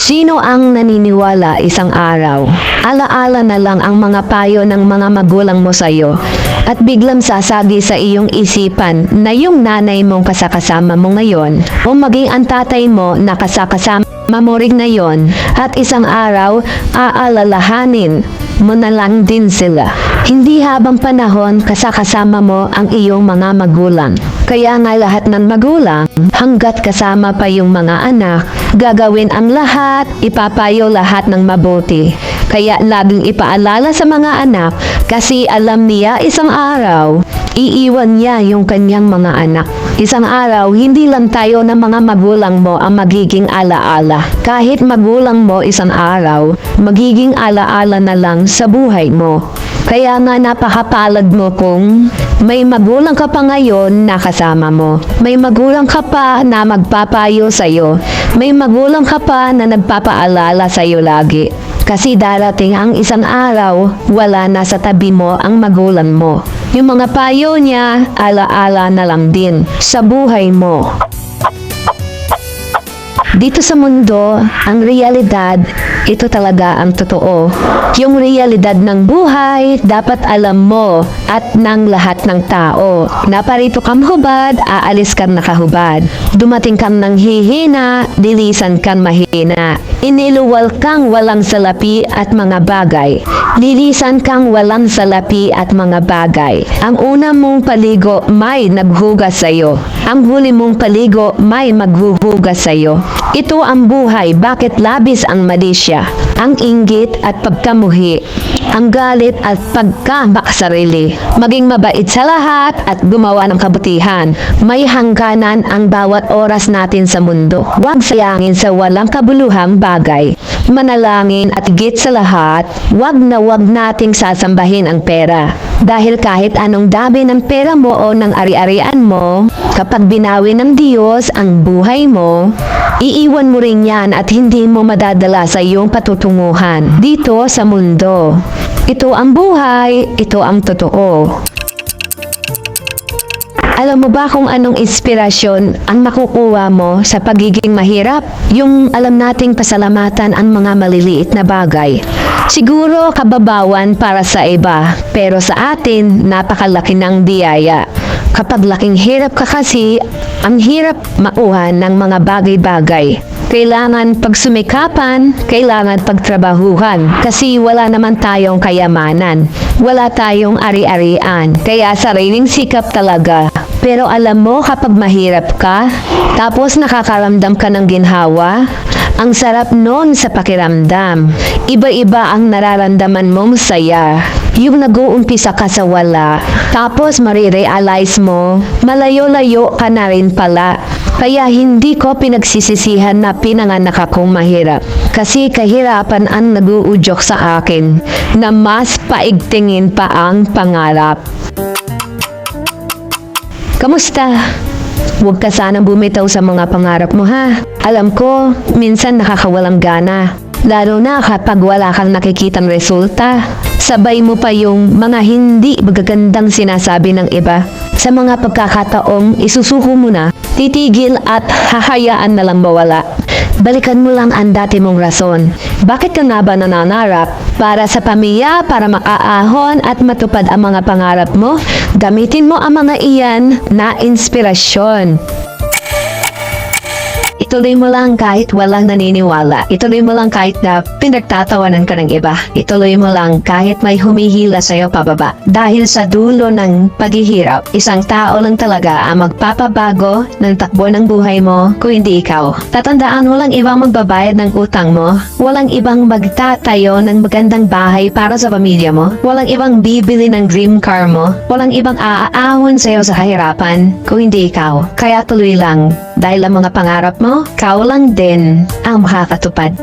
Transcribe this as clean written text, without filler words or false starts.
Sino ang naniniwala isang araw? Alaala na lang ang mga payo ng mga magulang mo sa'yo at biglang sasagi sa iyong isipan na yung nanay mong kasakasama mo ngayon o maging ang tatay mo na kasakasama mo rin ngayon at isang araw aalalahanin mo na lang din sila. Hindi habang panahon kasakasama mo ang iyong mga magulang. Kaya nga lahat ng magulang, hanggat kasama pa yung mga anak, gagawin ang lahat, ipapayo lahat ng mabuti. Kaya laging ipaalala sa mga anak kasi alam niya isang araw, iiwan niya yung kanyang mga anak. Isang araw, hindi lang tayo ng mga magulang mo ang magiging alaala. Kahit magulang mo isang araw, magiging alaala na lang sa buhay mo. Kaya nga napakapalad mo kung may magulang ka pa ngayon na kasama mo. May magulang ka pa na magpapayo sa'yo. May magulang ka pa na nagpapaalala sa'yo lagi. Kasi darating ang isang araw, wala na sa tabi mo ang magulang mo. Yung mga payo niya, alaala na lang din sa buhay mo. Dito sa mundo, ang realidad, ito talaga ang totoo. Yung realidad ng buhay, dapat alam mo at ng lahat ng tao. Naparito kang hubad, aalis kang nakahubad. Dumating kang nang hihina, dilisan kang mahina. Iniluwal kang walang salapi at mga bagay. Lilisan kang walang salapi at mga bagay. Ang una mong paligo, may naghugas sa'yo. Ang huli mong paligo, may maghuhugas sa'yo. Ito ang buhay, bakit labis ang malisya, ang inggit at pagkamuhi, ang galit at pagkabakasarili. Maging mabait sa lahat at gumawa ng kabutihan. May hangganan ang bawat oras natin sa mundo. Huwag sayangin sa walang kabuluhang bagay. Manalangin at higit sa lahat, huwag nating sasambahin ang pera. Dahil kahit anong dami ng pera mo o ng ari-arian mo, kapag binawi ng Diyos ang buhay mo, iiwan mo rin yan at hindi mo madadala sa iyong patutunguhan dito sa mundo. Ito ang buhay, ito ang totoo. Alam mo ba kung anong inspirasyon ang makukuha mo sa pagiging mahirap? Yung alam nating pasalamatan ang mga maliliit na bagay. Siguro kababawan para sa iba, pero sa atin napakalaki ng biyaya. Kapag laking hirap ka kasi, ang hirap makuha ng mga bagay-bagay. Kailangan pagsumikapan, kailangan pagtrabahuhan kasi wala naman tayong kayamanan. Wala tayong ari-arian, kaya sariling sikap talaga. Pero alam mo kapag mahirap ka, tapos nakakaramdam ka ng ginhawa, ang sarap nun sa pakiramdam. Iba-iba ang nararamdaman mong saya. Yung nag-uumpisa ka sa wala, tapos marirealize mo, malayo-layo ka na rin pala. Kaya hindi ko pinagsisisihan na pinanganak akong mahirap. Kasi kahirapan ang nag-uudyok sa akin na mas paigtingin pa ang pangarap. Kamusta? Huwag ka sanang bumitaw sa mga pangarap mo ha. Alam ko, minsan nakakawalang gana. Lalo na kapag wala kang nakikitang resulta. Sabay mo pa yung mga hindi magagandang sinasabi ng iba. Sa mga pagkakataong isusuko mo na, titigil at hahayaan na lang mawala. Balikan mo lang ang dati mong rason. Bakit ka nga ba nananarap? Para sa pamilya, para makaahon at matupad ang mga pangarap mo? Gamitin mo ang mga iyan na inspirasyon. Ituloy mo lang kahit walang naniniwala. Ituloy mo lang kahit na pinagtatawanan ka ng iba. Ituloy mo lang kahit may humihila sa'yo pababa. Dahil sa dulo ng paghihirap, isang tao lang talaga ang magpapabago ng takbo ng buhay mo kung hindi ikaw. Tatandaan, walang ibang magbabayad ng utang mo. Walang ibang magtatayo ng magandang bahay para sa pamilya mo. Walang ibang bibili ng dream car mo. Walang ibang aaahon sa'yo sa kahirapan kung hindi ikaw. Kaya tuloy lang. Dahil ang mga pangarap mo, ikaw lang din ang makakatupad.